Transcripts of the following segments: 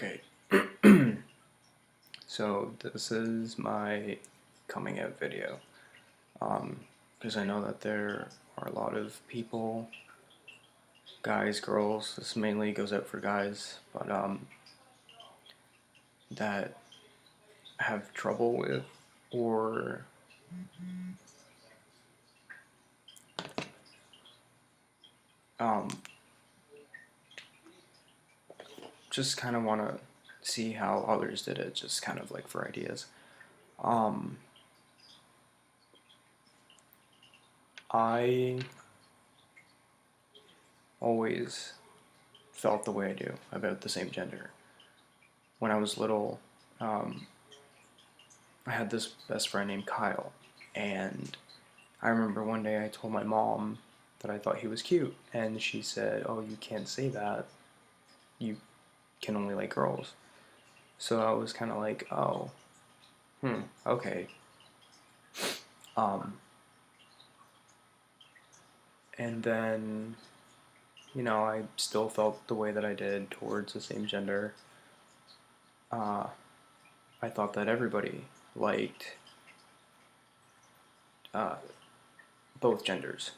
Okay. So this is my coming out video. Because I know that there are a lot of people, guys, girls, this mainly goes out for guys, but that have trouble with or um, just kind of want to see how others did it, just kind of like for ideas. Um, I always felt the way I do about the same gender. When I was little, um, I had this best friend named Kyle, and I remember one day I told my mom that I thought he was cute, and she said, "Oh, you can't say that. You can only like girls." So I was kind of like, "Oh, okay." Um, and then, I still felt the way that I did towards the same gender. Uh, I thought that everybody liked uh, both genders.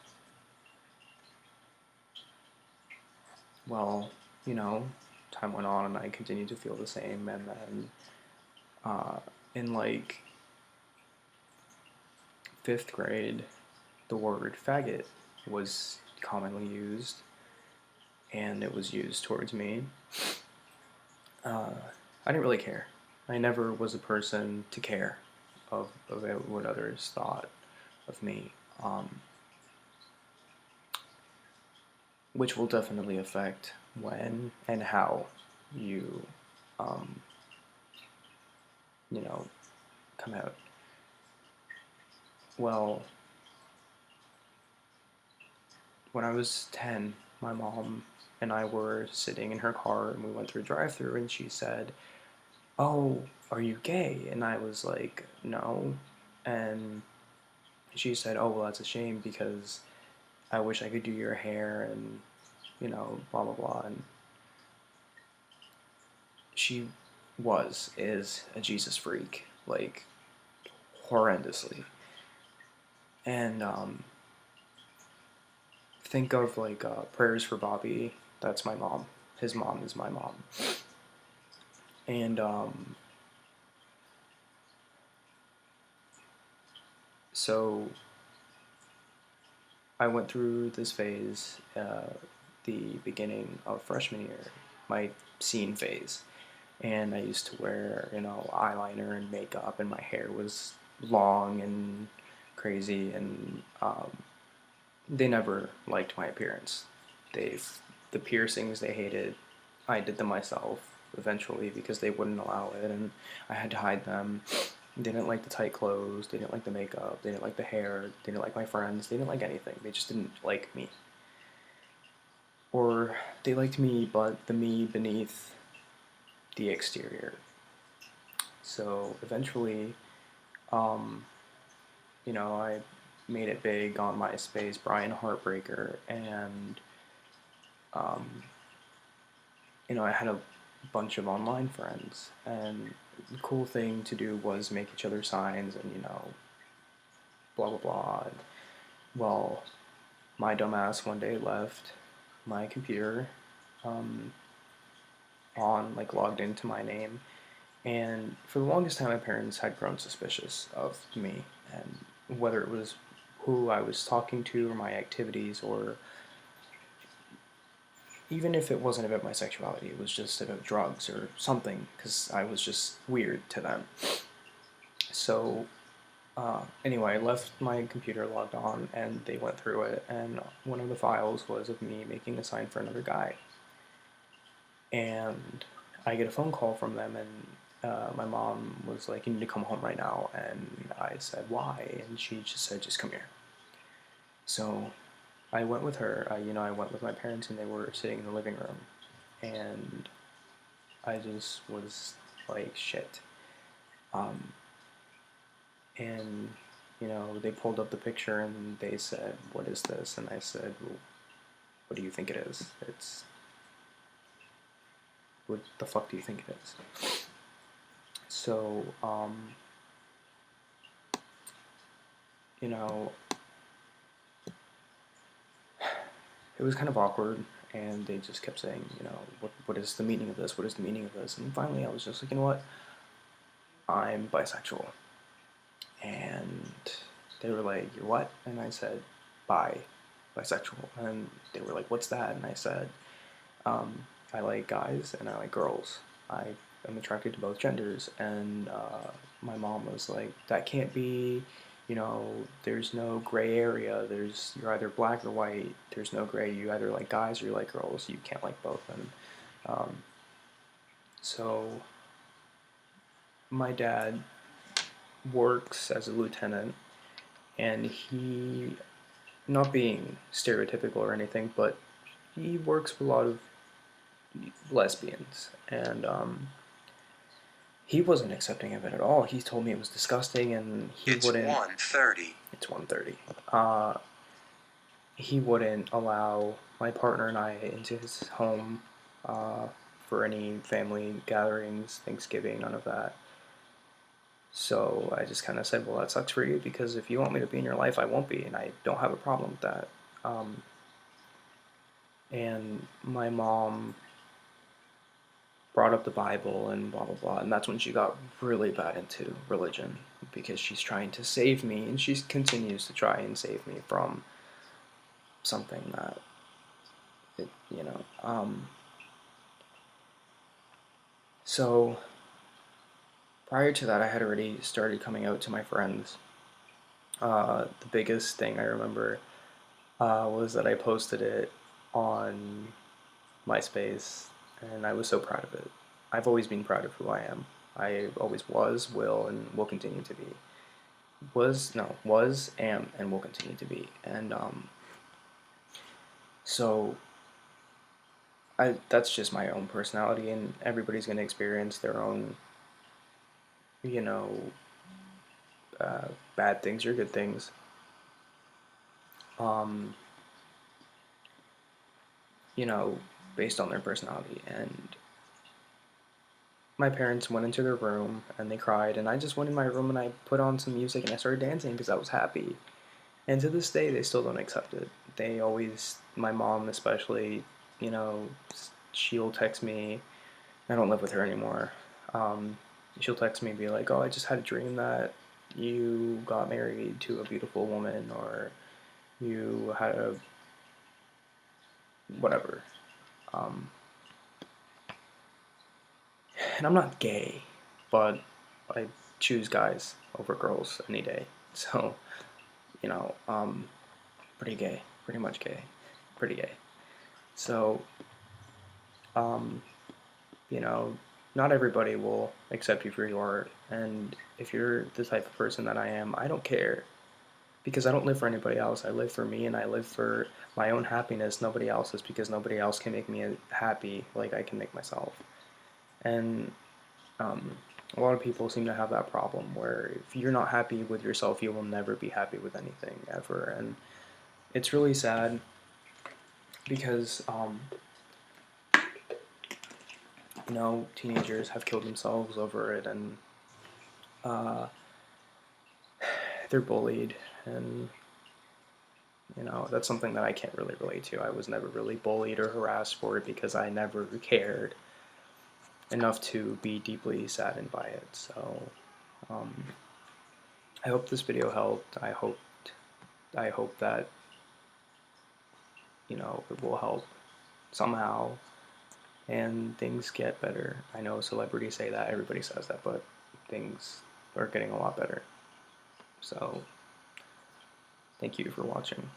Well, you know, time went on and I continued to feel the same, and then uh, in like fifth grade, the word faggot was commonly used, and it was used towards me. Uh, I didn't really care. I never was a person to care about what others thought of me, which will definitely affect when and how you, um, you know, come out. Well, when I was 10, my mom and I were sitting in her car and we went through a drive-through and she said, "Oh, are you gay?" And I was like, "No." And she said, "Oh, well, that's a shame because I wish I could do your hair and, blah, blah, blah." And she is a Jesus freak, like, horrendously. And think of, like, Prayers for Bobby. That's my mom. His mom is my mom. And so I went through this phase, the beginning of freshman year, my scene phase, and I used to wear, eyeliner and makeup, and my hair was long and crazy, and they never liked my appearance. They, the piercings they hated. I did them myself eventually because they wouldn't allow it, and I had to hide them. They didn't like the tight clothes, they didn't like the makeup, they didn't like the hair, they didn't like my friends, they didn't like anything. They just didn't like me. Or they liked me, but the me beneath the exterior. So eventually, um, I made it big on MySpace, Brian Heartbreaker, and, um, I had a bunch of online friends. And the cool thing to do was make each other signs and, blah, blah, blah. And, well, my dumbass one day left my computer um, on, like, logged into my name. And for the longest time, my parents had grown suspicious of me, and whether it was who I was talking to or my activities, or even if it wasn't about my sexuality, it was just about drugs or something, because I was just weird to them. So, anyway, I left my computer logged on, and they went through it, and one of the files was of me making a sign for another guy. And I get a phone call from them, and my mom was like, "You need to come home right now." And I said, "Why?" And she just said, "Just come here." So I went with her. I went with my parents, and they were sitting in the living room. And I just was like, shit. Um, and, they pulled up the picture, and they said, "What is this?" And I said, "Well, what do you think it is?" What the fuck do you think it is? So, you know, it was kind of awkward, and they just kept saying, what is the meaning of this? What is the meaning of this? And finally, I was just like, you know what? I'm bisexual. And they were like, you're what? And I said, bisexual. And they were like, what's that? And I said, I like guys and I like girls. I am attracted to both genders. And my mom was like, that can't be, there's no gray area. You're either black or white. There's no gray. You either like guys or you like girls. You can't like both. And so my dad works as a lieutenant, and he, not being stereotypical or anything, but he works with a lot of lesbians, and he wasn't accepting of it at all. He told me it was disgusting, and wouldn't. 1:30. It's 1:30. He wouldn't allow my partner and I into his home for any family gatherings, Thanksgiving, none of that. So I just kind of said, well, that sucks for you, because if you want me to be in your life, I won't be, and I don't have a problem with that. And my mom brought up the Bible and blah, blah, blah, and that's when she got really bad into religion, because she's trying to save me, and she continues to try and save me from something that, So prior to that, I had already started coming out to my friends. The biggest thing I remember was that I posted it on MySpace, and I was so proud of it. I've always been proud of who I am. I always was, will, and will continue to be. Am, and will continue to be. And so that's just my own personality, and everybody's going to experience their own, bad things or good things. Based on their personality. And my parents went into their room and they cried, and I just went in my room and I put on some music and I started dancing because I was happy. And to this day, they still don't accept it. They always, my mom especially, she'll text me. I don't live with her anymore. She'll text me and be like, oh, I just had a dream that you got married to a beautiful woman, or you had a whatever. And I'm not gay, but I choose guys over girls any day. So, pretty gay, pretty much gay, pretty gay. So, um, not everybody will accept you for who you are. And if you're the type of person that I am, I don't care. Because I don't live for anybody else. I live for me, and I live for my own happiness, nobody else's, because nobody else can make me happy like I can make myself. And a lot of people seem to have that problem where if you're not happy with yourself, you will never be happy with anything, ever. And it's really sad because, teenagers have killed themselves over it, and they're bullied, and that's something that I can't really relate to. I was never really bullied or harassed for it because I never cared enough to be deeply saddened by it. So I hope this video helped. I hope that it will help somehow and things get better. I know celebrities say that, everybody says that, but things are getting a lot better. So thank you for watching.